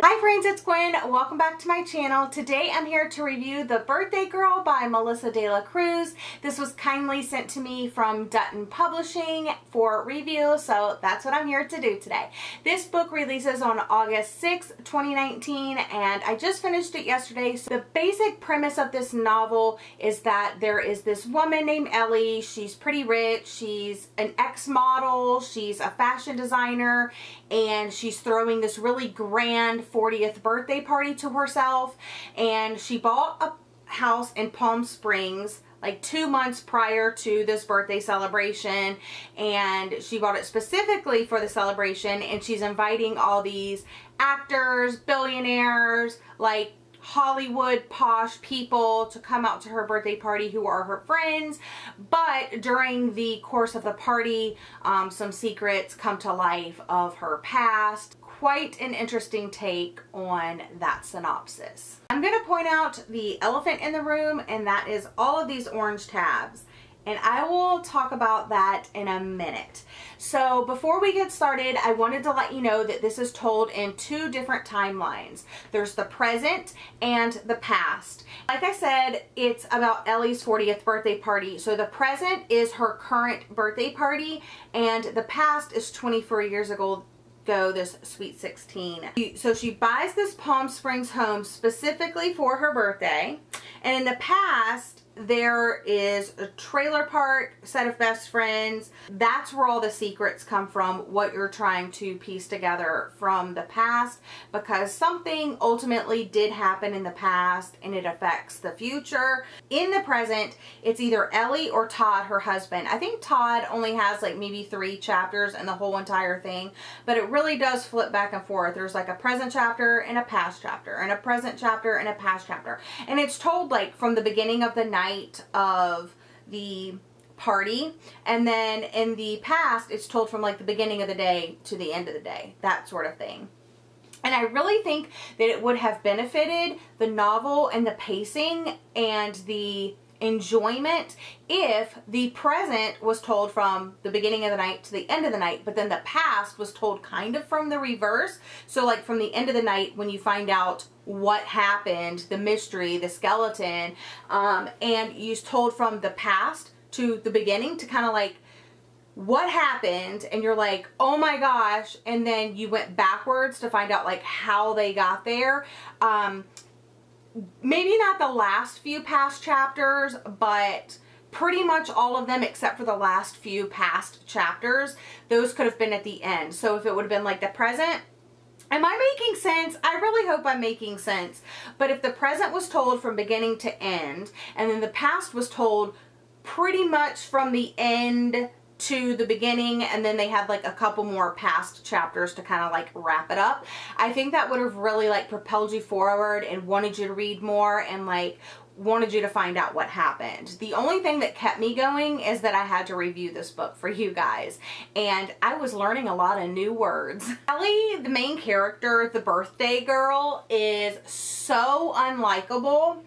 Hi friends, it's Gwen. Welcome back to my channel. Today I'm here to review The Birthday Girl by Melissa De La Cruz. This was kindly sent to me from Dutton Publishing for review, so that's what I'm here to do today. This book releases on August 6, 2019, and I just finished it yesterday. So the basic premise of this novel is that there is this woman named Ellie. She's pretty rich. She's an ex-model. She's a fashion designer, and she's throwing this really grand 40th birthday party to herself, and she bought a house in Palm Springs like 2 months prior to this birthday celebration, and she bought it specifically for the celebration, and she's inviting all these actors, billionaires, like Hollywood posh people to come out to her birthday party who are her friends. But during the course of the party, some secrets come to life of her past. Quite an interesting take on that synopsis. I'm going to point out the elephant in the room, and that is all of these orange tabs. And I will talk about that in a minute. So before we get started, I wanted to let you know that this is told in two different timelines. There's the present and the past. Like I said, it's about Ellie's 40th birthday party. So the present is her current birthday party, and the past is 24 years ago, this sweet 16. So she buys this Palm Springs home specifically for her birthday, and in the past there is a trailer park, set of best friends. That's where all the secrets come from, what you're trying to piece together from the past, because something ultimately did happen in the past and it affects the future. In the present, it's either Ellie or Todd, her husband. I think Todd only has like maybe 3 chapters in the whole entire thing, but it really does flip back and forth. There's like a present chapter and a past chapter, and a present chapter and a past chapter. And it's told like from the beginning of the night of the party, and then in the past it's told from like the beginning of the day to the end of the day, that sort of thing. And I really think that it would have benefited the novel and the pacing and the enjoyment if the present was told from the beginning of the night to the end of the night, but then the past was told kind of from the reverse. So like from the end of the night, when you find out what happened, the mystery, the skeleton, and you told from the past to the beginning to kind of like what happened, and you're like, oh my gosh, and then you went backwards to find out like how they got there. Maybe not the last few past chapters, but pretty much all of them except for the last few past chapters. Those could have been at the end. So if it would have been like the present, am I making sense? I really hope I'm making sense. But if the present was told from beginning to end, and then the past was told pretty much from the end to the beginning, and then they had like a couple more past chapters to kind of like wrap it up, I think that would have really like propelled you forward and wanted you to read more and like wanted you to find out what happened. The only thing that kept me going is that I had to review this book for you guys, and I was learning a lot of new words. Ellie, the main character, the birthday girl, is so unlikable.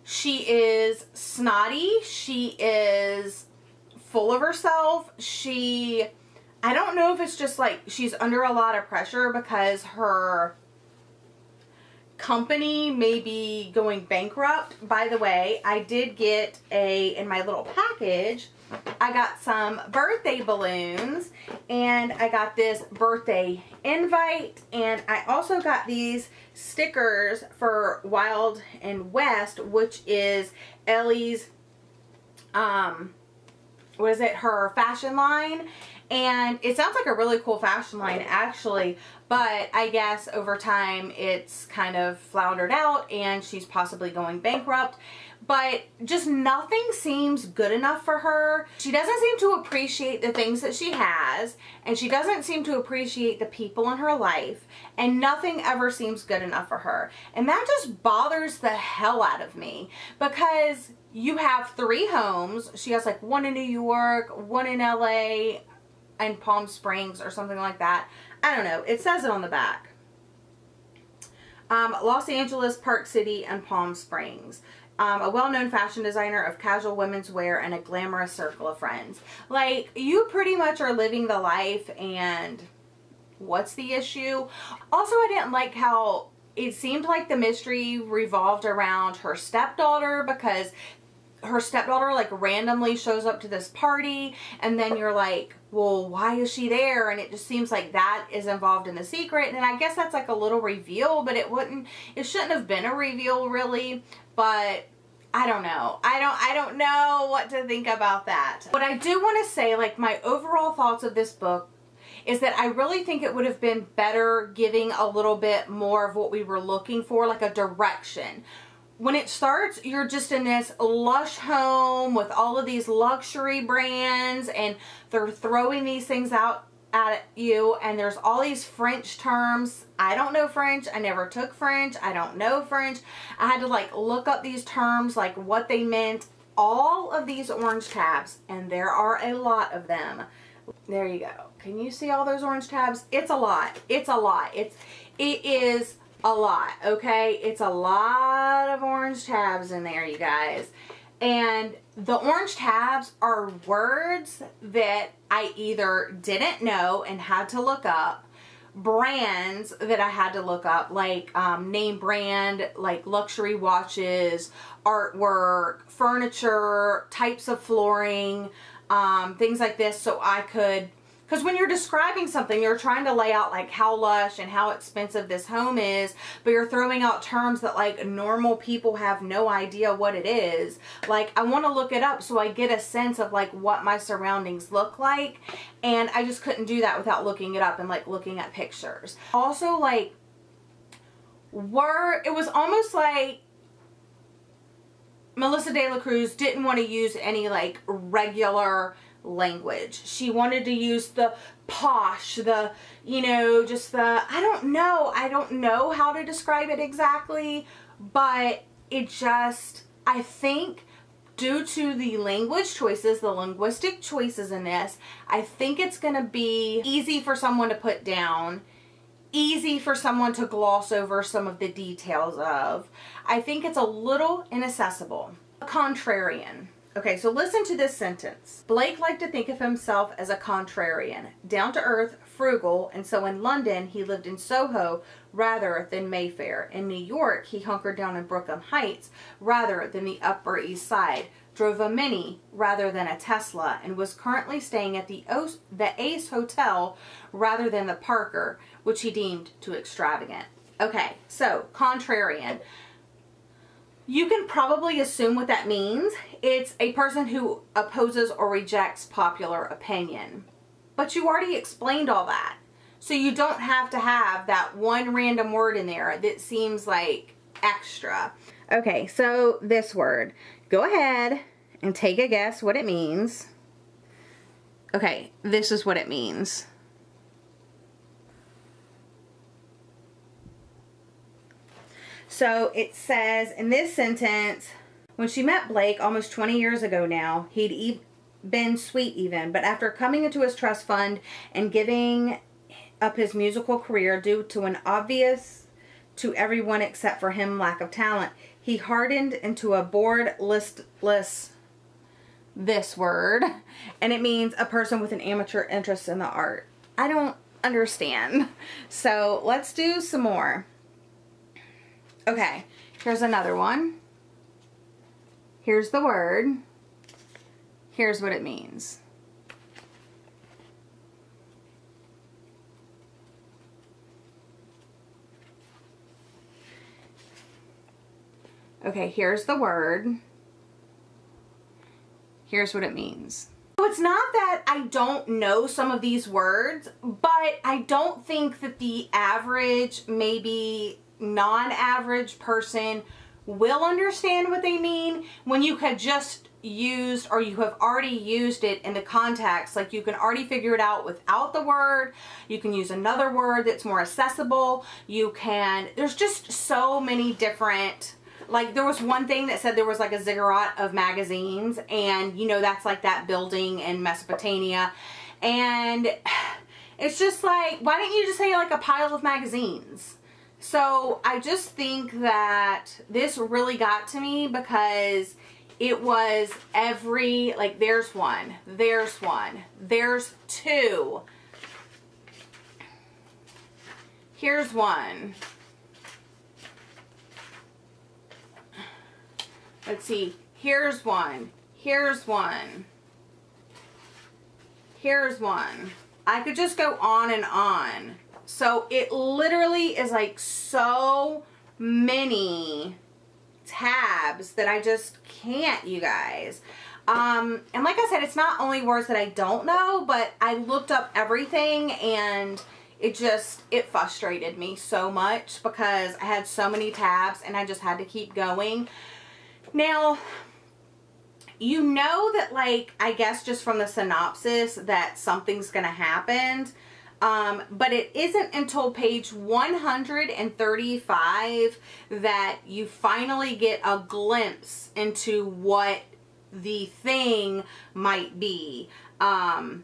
She is snotty. She is full of herself. I don't know if it's just like she's under a lot of pressure because her company may be going bankrupt. By the way, I did get in my little package, I got some birthday balloons, and I got this birthday invite, and I also got these stickers for Wild and West, which is Ellie's what is it, her fashion line. And it sounds like a really cool fashion line actually, but I guess over time it's kind of floundered out and she's possibly going bankrupt. But just nothing seems good enough for her. She doesn't seem to appreciate the things that she has, and she doesn't seem to appreciate the people in her life, and nothing ever seems good enough for her. And that just bothers the hell out of me, because you have 3 homes. She has like one in New York, one in LA, and Palm Springs or something like that. I don't know. It says it on the back. Los Angeles, Park City, and Palm Springs. A well-known fashion designer of casual women's wear and a glamorous circle of friends. Like, you pretty much are living the life, and what's the issue? Also, I didn't like how it seemed like the mystery revolved around her stepdaughter, because her stepdaughter like randomly shows up to this party, and then you're like, well, why is she there? And it just seems like that is involved in the secret. And I guess that's like a little reveal, but it shouldn't have been a reveal really. But I don't know. I don't know what to think about that. What I do want to say, like, my overall thoughts of this book is that I really think it would have been better giving a little bit more of what we were looking for, like a direction. When it starts, you're just in this lush home with all of these luxury brands, and they're throwing these things out at you, and there's all these French terms. I don't know French. I never took French. I don't know French. I had to like look up these terms, like what they meant. All of these orange tabs, and there are a lot of them. There you go. Can you see all those orange tabs? It's a lot. It's a lot. It is a lot, okay? It's a lot of orange tabs in there, you guys. And the orange tabs are words that I either didn't know and had to look up, brands that I had to look up, like name brand, like luxury watches, artwork, furniture, types of flooring, things like this, so I could, because when you're describing something, you're trying to lay out like how lush and how expensive this home is, but you're throwing out terms that like normal people have no idea what it is. Like, I want to look it up so I get a sense of like what my surroundings look like, and I just couldn't do that without looking it up and like looking at pictures. Also, like, it was almost like Melissa De La Cruz didn't want to use any like regular language. She wanted to use the posh, the, you know, just the, I don't know how to describe it exactly, but it just, I think due to the language choices, the linguistic choices in this, I think it's going to be easy for someone to put down, easy for someone to gloss over some of the details of. I think it's a little inaccessible. Contrarian. Okay, so listen to this sentence. Blake liked to think of himself as a contrarian, down to earth, frugal, and so in London he lived in Soho rather than Mayfair. In New York he hunkered down in Brooklyn Heights rather than the Upper East Side, drove a Mini rather than a Tesla, and was currently staying at the Ace Hotel rather than the Parker, which he deemed too extravagant. Okay, so contrarian. You can probably assume what that means. It's a person who opposes or rejects popular opinion. But you already explained all that. So you don't have to have that one random word in there that seems like extra. Okay, so this word. Go ahead and take a guess what it means. Okay, this is what it means. So it says in this sentence, when she met Blake almost 20 years ago now, he'd been sweet even, but after coming into his trust fund and giving up his musical career due to an obvious to everyone except for him lack of talent, he hardened into a bored, listless, this word, and it means a person with an amateur interest in the art. I don't understand. So let's do some more. Okay, here's another one. Here's the word. Here's what it means. Okay, here's the word. Here's what it means. So it's not that I don't know some of these words, but I don't think that the average, maybe non-average person will understand what they mean when you have just used, or you have already used it in the context. Like, you can already figure it out without the word. You can use another word that's more accessible. You can, there's just so many different, like there was one thing that said there was like a ziggurat of magazines, and you know that's like that building in Mesopotamia, and it's just like, why didn't you just say like a pile of magazines? So I just think that this really got to me because it was every, like, there's one, there's two, here's one, Let's see. Here's one. Here's one. Here's one. I could just go on and on. So it literally is like so many tabs that I just can't, you guys. And like I said, it's not only words that I don't know, but I looked up everything and it frustrated me so much because I had so many tabs and I just had to keep going. Now, you know that, like, I guess just from the synopsis that something's gonna happen, but it isn't until page 135 that you finally get a glimpse into what the thing might be. And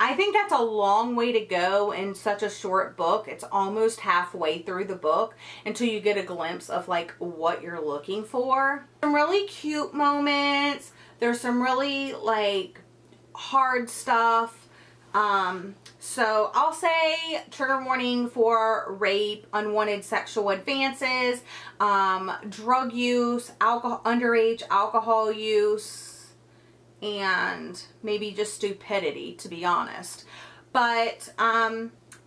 I think that's a long way to go in such a short book. It's almost halfway through the book until you get a glimpse of like what you're looking for. Some really cute moments. There's some really like hard stuff. So I'll say trigger warning for rape, unwanted sexual advances, drug use, underage alcohol use, and maybe just stupidity, to be honest. But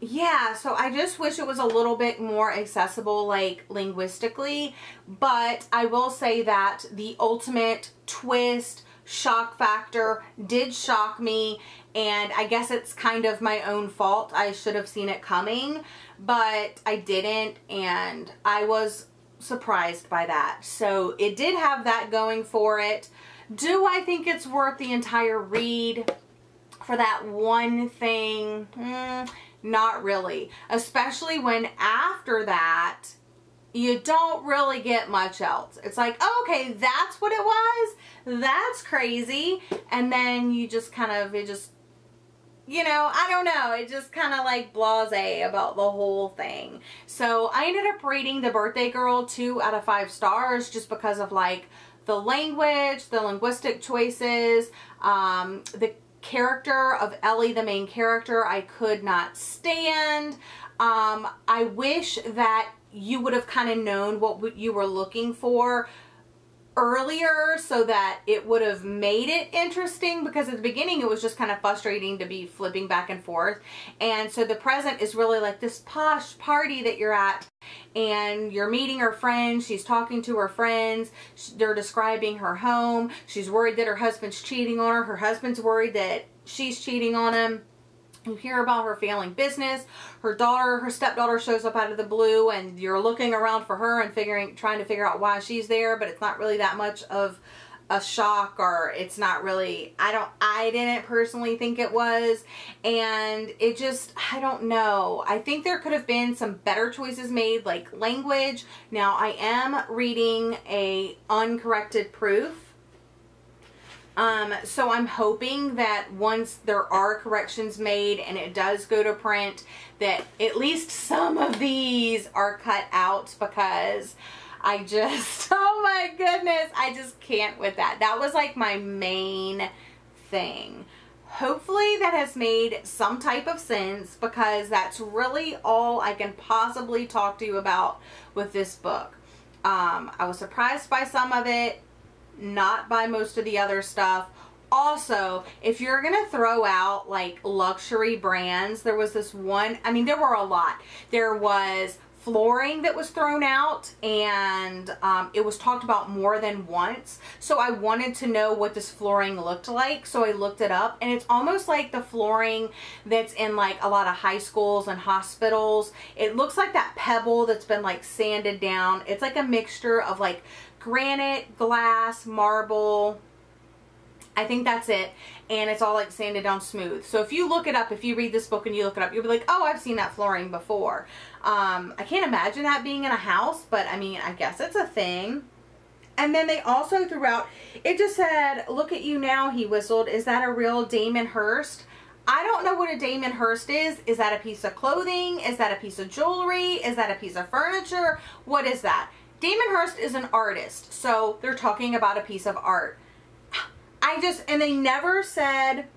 yeah, so I just wish it was a little bit more accessible, like linguistically. But I will say that the ultimate twist, shock factor did shock me, and I guess it's kind of my own fault. I should have seen it coming, but I didn't, and I was surprised by that. So it did have that going for it. Do I think it's worth the entire read for that one thing? Not really. Especially when after that, you don't really get much else. It's like, oh, okay, that's what it was? That's crazy. And then you just kind of, you know, I don't know. It just kind of like blasé about the whole thing. So I ended up rating The Birthday Girl 2 out of 5 stars just because of like the language, the linguistic choices, the character of Ellie, the main character, I could not stand. I wish that you would have kind of known what you were looking for earlier so that it would have made it interesting, because at the beginning it was just kind of frustrating to be flipping back and forth. And so the present is really like this posh party that you're at and you're meeting her friends. She's talking to her friends. They're describing her home. She's worried that her husband's cheating on her. Her husband's worried that she's cheating on him. You hear about her failing business. Her daughter, her stepdaughter shows up out of the blue, and you're looking around for her and trying to figure out why she's there, but it's not really that much of a shock, or it's not really, I didn't personally think it was. And it just, I don't know. I think there could have been some better choices made, like language. Now I am reading a uncorrected proof. So I'm hoping that once there are corrections made and it does go to print, that at least some of these are cut out, because I just, oh my goodness, I just can't with that. That was like my main thing. Hopefully that has made some type of sense, because that's really all I can possibly talk to you about with this book. I was surprised by some of it, not by most of the other stuff. Also, if you're gonna throw out like luxury brands, there was this one, I mean there were a lot. There was flooring that was thrown out, and it was talked about more than once. So I wanted to know what this flooring looked like, so I looked it up, and it's almost like the flooring that's in like a lot of high schools and hospitals. It looks like that pebble that's been like sanded down. It's like a mixture of like granite, glass, marble. I think that's it. And it's all like sanded down smooth. So if you look it up, if you read this book and you look it up, you'll be like, oh, I've seen that flooring before. I can't imagine that being in a house, but I mean, I guess it's a thing. And then they also threw out, it just said, look at you now, he whistled. Is that a real Damon Hirst? I don't know what a Damon Hirst is. Is that a piece of clothing? Is that a piece of jewelry? Is that a piece of furniture? What is that? Damon Hirst is an artist, so they're talking about a piece of art. And they never said,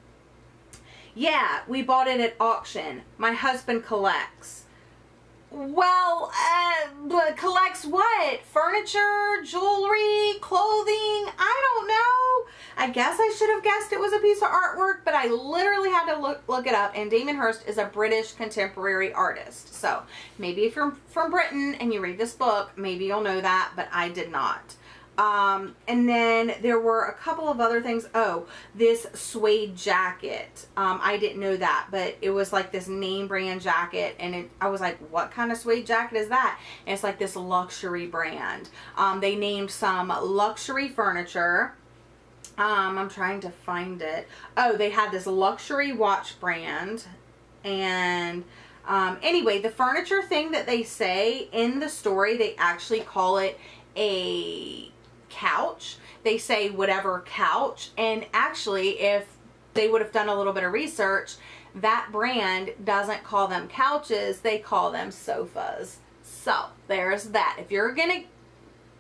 yeah, we bought it at auction. My husband collects. Well, collects what? Furniture? furniture, jewelry, clothing. I don't know. I guess I should have guessed it was a piece of artwork, but I literally had to look it up, and Damien Hirst is a British contemporary artist. So maybe if you're from Britain and you read this book, maybe you'll know that, but I did not. And then there were a couple of other things. Oh, this suede jacket. I didn't know that, but it was like this name brand jacket, and I was like, what kind of suede jacket is that? And it's like this luxury brand. They named some luxury furniture. I'm trying to find it. Oh, they had this luxury watch brand. And anyway, the furniture thing that they say in the story, they actually call it a couch. They say whatever couch. And actually, if they would have done a little bit of research, that brand doesn't call them couches. They call them sofas. So there's that. If you're going to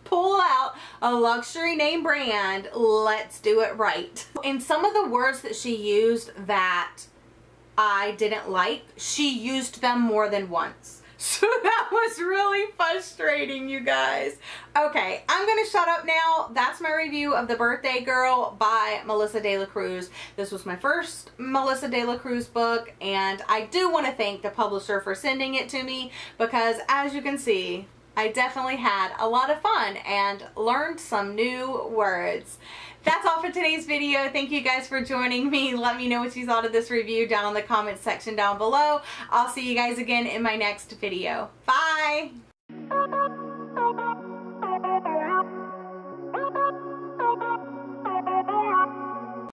pull out a luxury name brand, let's do it right. And some of the words that she used that I didn't like, she used them more than once. So that was really frustrating, you guys. Okay, I'm going to shut up now. That's my review of The Birthday Girl by Melissa De La Cruz. This was my first Melissa De La Cruz book, and I do want to thank the publisher for sending it to me, because as you can see, I definitely had a lot of fun and learned some new words. That's all for today's video. Thank you guys for joining me. Let me know what you thought of this review down in the comments section down below. I'll see you guys again in my next video. Bye!